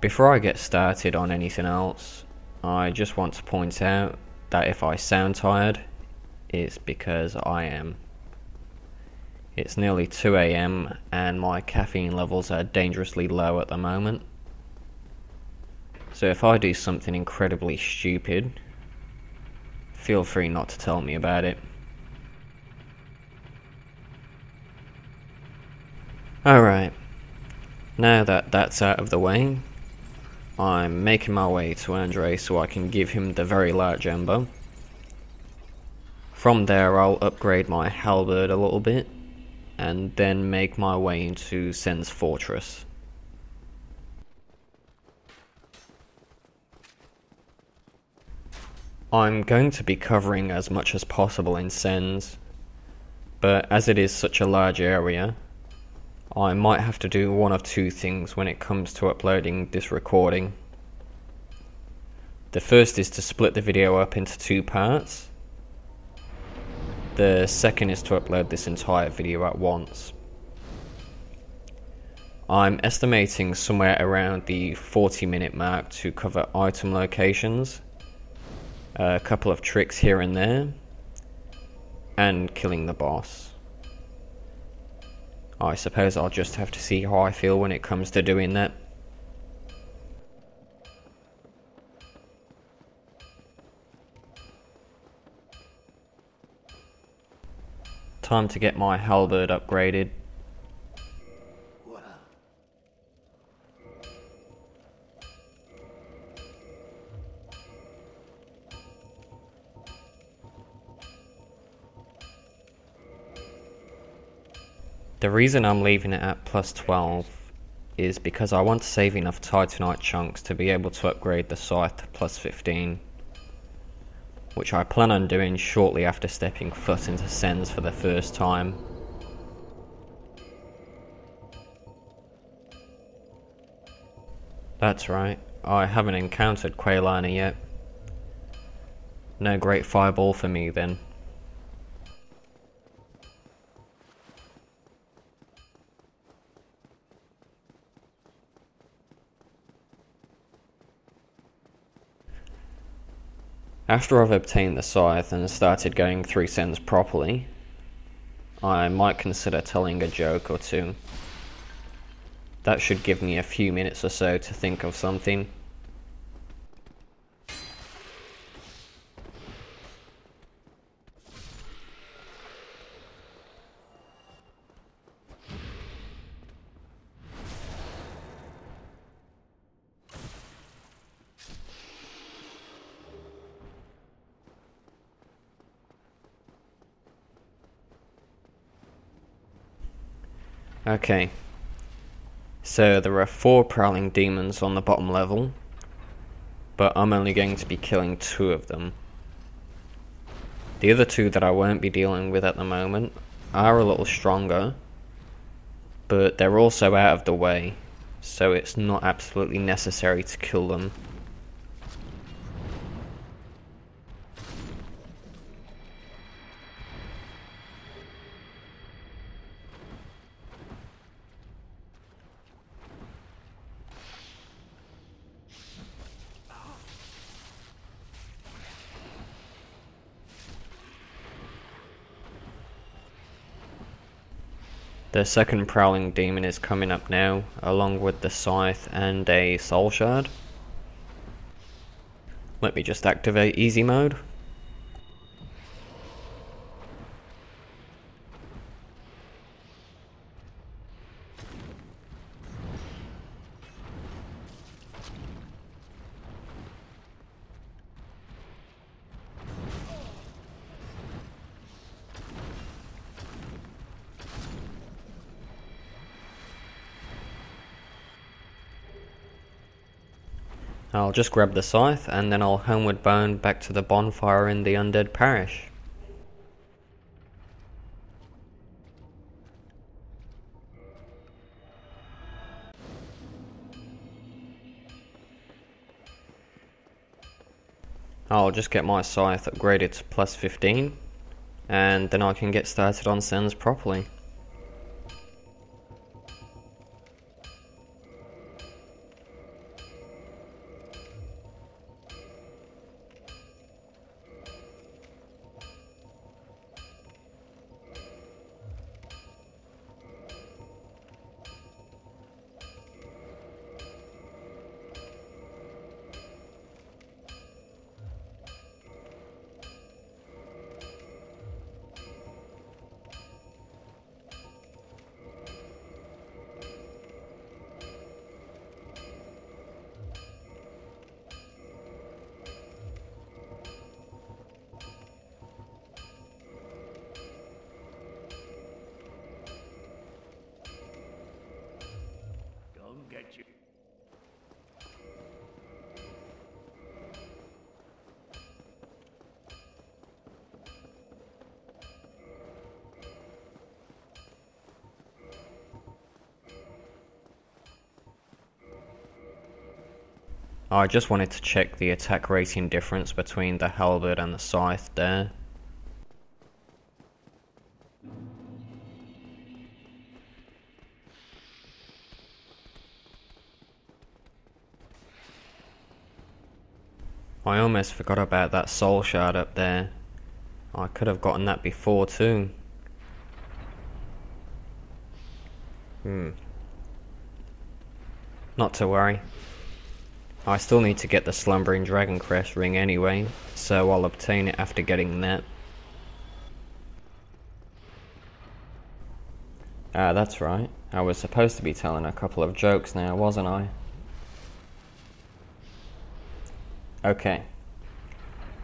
Before I get started on anything else, I just want to point out that if I sound tired, it's because I am. It's nearly 2 AM and my caffeine levels are dangerously low at the moment. So if I do something incredibly stupid, feel free not to tell me about it. Alright, now that that's out of the way, I'm making my way to Andre so I can give him the very large ember. From there I'll upgrade my halberd a little bit, and then make my way into Sen's fortress. I'm going to be covering as much as possible in Sen's, but as it is such a large area, I might have to do one of two things when it comes to uploading this recording. The first is to split the video up into 2 parts. The second is to upload this entire video at once. I'm estimating somewhere around the 40-minute mark to cover item locations, a couple of tricks here and there, and killing the boss. I suppose I'll just have to see how I feel when it comes to doing that. Time to get my halberd upgraded. The reason I'm leaving it at plus 12 is because I want to save enough titanite chunks to be able to upgrade the Scythe to plus 15, which I plan on doing shortly after stepping foot into Sen's for the first time. That's right, I haven't encountered Quailiner yet. No great fireball for me then. After I've obtained the Scythe and started going through Sen's properly, I might consider telling a joke or two. That should give me a few minutes or so to think of something. Okay, so there are 4 prowling demons on the bottom level, but I'm only going to be killing 2 of them. The other 2 that I won't be dealing with at the moment are a little stronger, but they're also out of the way, so it's not absolutely necessary to kill them. The second prowling demon is coming up now, along with the Scythe and a soul shard. Let me just activate easy mode. I'll just grab the Scythe and then I'll homeward bound back to the bonfire in the undead parish. I'll just get my Scythe upgraded to plus 15 and then I can get started on Sen's properly. get you. I just wanted to check the attack rating difference between the halberd and the scythe there. I almost forgot about that soul shard up there. I could have gotten that before too. Not to worry. I still need to get the Slumbering Dragon Crest ring anyway, so I'll obtain it after getting that. Ah, that's right. I was supposed to be telling a couple of jokes now, wasn't I? Okay.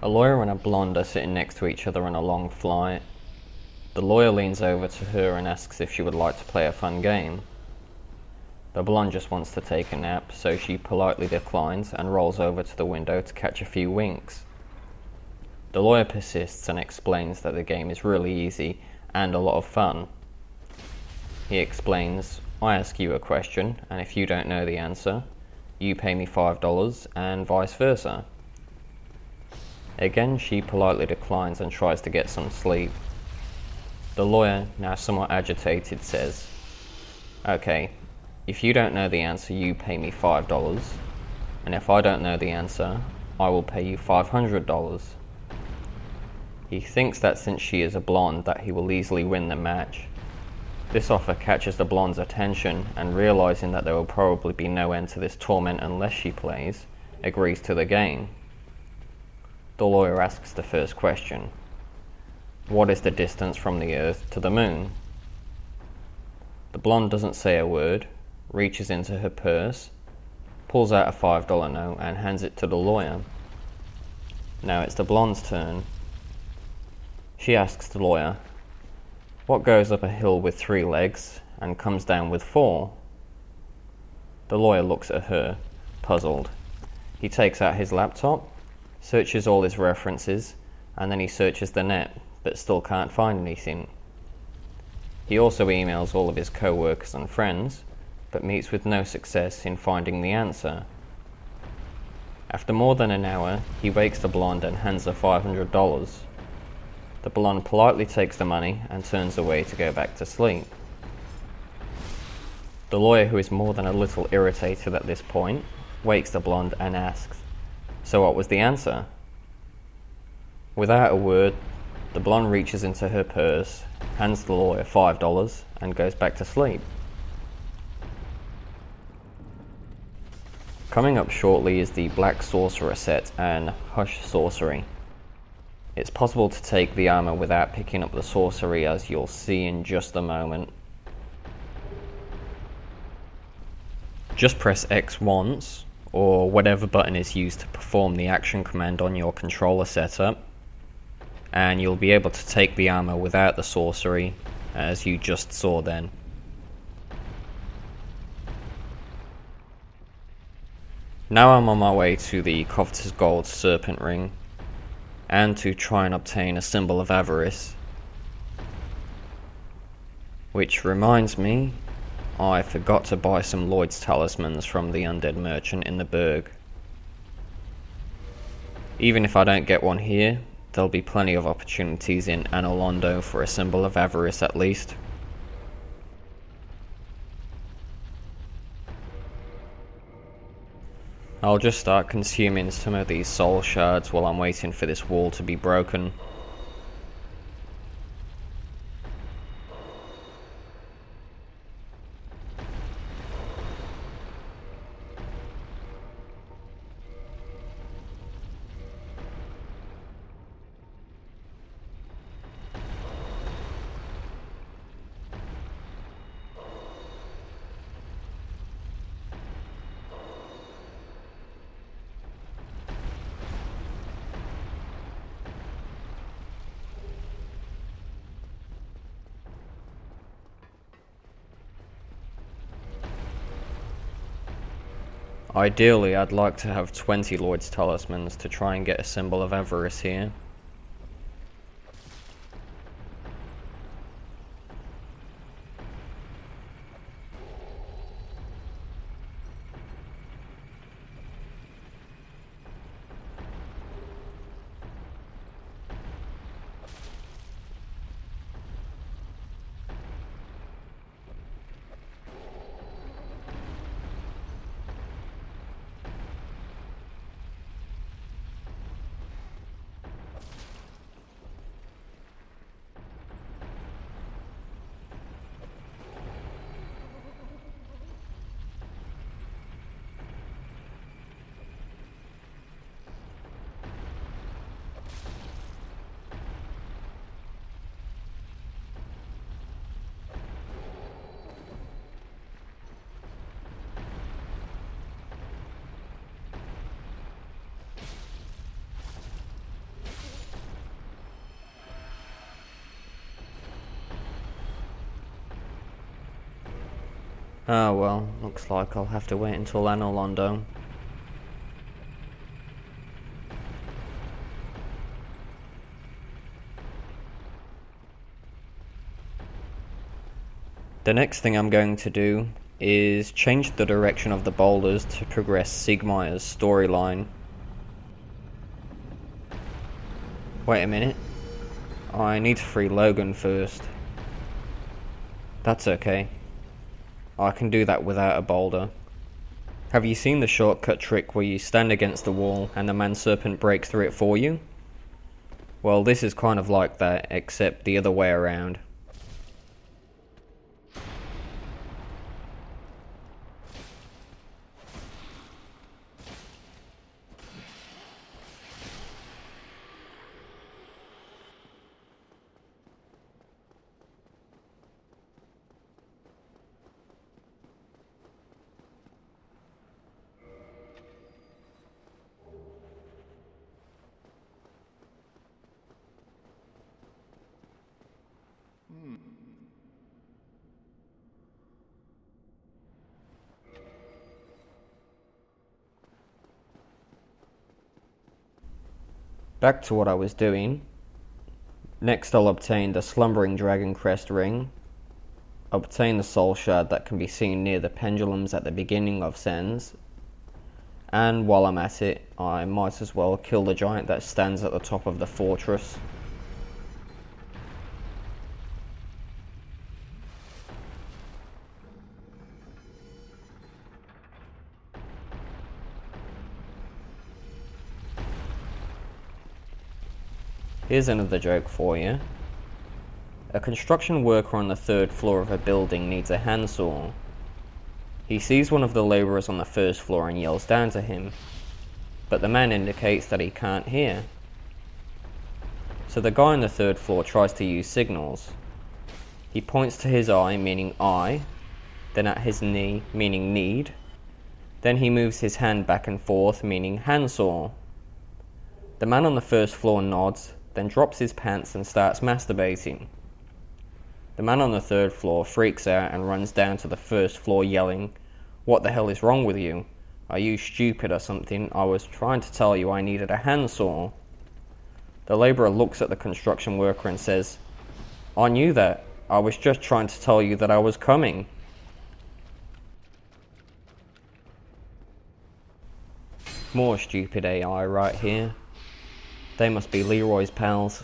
A lawyer and a blonde are sitting next to each other on a long flight. The lawyer leans over to her and asks if she would like to play a fun game. The blonde just wants to take a nap, so she politely declines and rolls over to the window to catch a few winks. The lawyer persists and explains that the game is really easy and a lot of fun. He explains, I ask you a question, and if you don't know the answer, you pay me $5 and vice versa. Again, she politely declines and tries to get some sleep. The lawyer, now somewhat agitated, says, okay, if you don't know the answer, you pay me $5, and if I don't know the answer, I will pay you $500. He thinks that since she is a blonde that he will easily win the match. This offer catches the blonde's attention, and realizing that there will probably be no end to this torment unless she plays, agrees to the game. The lawyer asks the first question. What is the distance from the Earth to the Moon? The blonde doesn't say a word, reaches into her purse, pulls out a $5 note and hands it to the lawyer. Now it's the blonde's turn. She asks the lawyer, what goes up a hill with 3 legs and comes down with 4? The lawyer looks at her, puzzled. He takes out his laptop, searches all his references, and then he searches the net, but still can't find anything. He also emails all of his co-workers and friends, but meets with no success in finding the answer. After more than an hour, he wakes the blonde and hands her $500. The blonde politely takes the money and turns away to go back to sleep. The lawyer, who is more than a little irritated at this point, wakes the blonde and asks, so what was the answer? Without a word, the blonde reaches into her purse, hands the lawyer $5 and goes back to sleep. Coming up shortly is the Black Sorcerer set and Hush Sorcery. It's possible to take the armor without picking up the sorcery, as you'll see in just a moment. Just press X once, or whatever button is used to perform the action command on your controller setup, and you'll be able to take the armor without the sorcery, as you just saw then. Now I'm on my way to the Coveter's Gold Serpent Ring, and to try and obtain a Symbol of Avarice. Which reminds me, I forgot to buy some Lloyd's talismans from the undead merchant in the Burg. Even if I don't get one here, there'll be plenty of opportunities in Anor Londo for a Symbol of Avarice at least. I'll just start consuming some of these soul shards while I'm waiting for this wall to be broken. Ideally, I'd like to have 20 Lloyd's Talismans to try and get a symbol of avarice here. Ah well, looks like I'll have to wait until Anno Londo. The next thing I'm going to do is change the direction of the boulders to progress Siegmeyer's storyline. Wait a minute. I need to free Logan first. That's okay. I can do that without a boulder. Have you seen the shortcut trick where you stand against the wall and the man-serpent breaks through it for you? Well, this is kind of like that, except the other way around. Back to what I was doing. Next I'll obtain the Slumbering Dragon Crest Ring, obtain the Soul Shard that can be seen near the pendulums at the beginning of Sens, and while I'm at it, I might as well kill the giant that stands at the top of the fortress. Here's another joke for you. A construction worker on the 3rd floor of a building needs a handsaw. He sees one of the labourers on the 1st floor and yells down to him, but the man indicates that he can't hear. So the guy on the 3rd floor tries to use signals. He points to his eye, meaning I, then at his knee, meaning need, then he moves his hand back and forth, meaning handsaw. The man on the 1st floor nods, then drops his pants and starts masturbating. The man on the 3rd floor freaks out and runs down to the 1st floor yelling, "What the hell is wrong with you? Are you stupid or something? I was trying to tell you I needed a handsaw." The labourer looks at the construction worker and says, "I knew that. I was just trying to tell you that I was coming." More stupid AI right here. They must be Leroy's pals.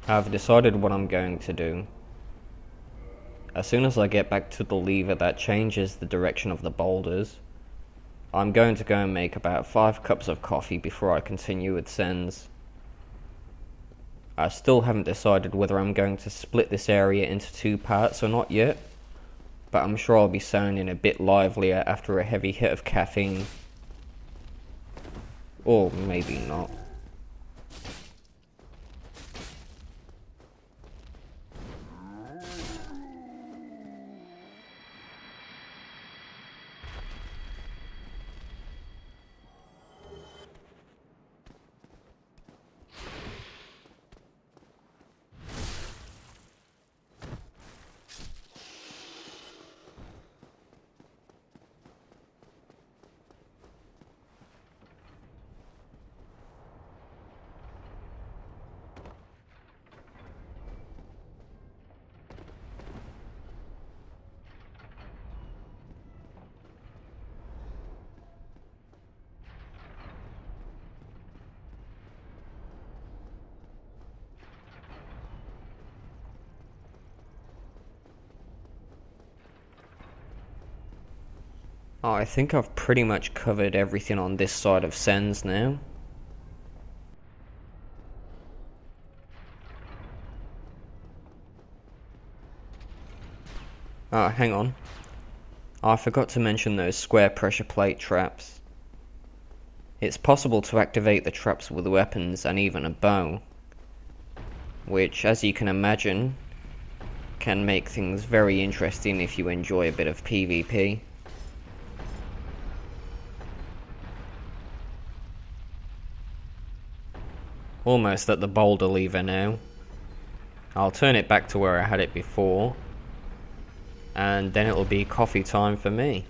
I've decided what I'm going to do. As soon as I get back to the lever that changes the direction of the boulders, I'm going to go and make about 5 cups of coffee before I continue with Sens. I still haven't decided whether I'm going to split this area into 2 parts or not yet, but I'm sure I'll be sounding a bit livelier after a heavy hit of caffeine. Or maybe not. Oh, I think I've pretty much covered everything on this side of Sens now. Oh, hang on. I forgot to mention those square pressure plate traps. It's possible to activate the traps with weapons and even a bow, which, as you can imagine, can make things very interesting if you enjoy a bit of PvP. Almost at the Boulder lever now. I'll turn it back to where I had it before, and then it'll be coffee time for me.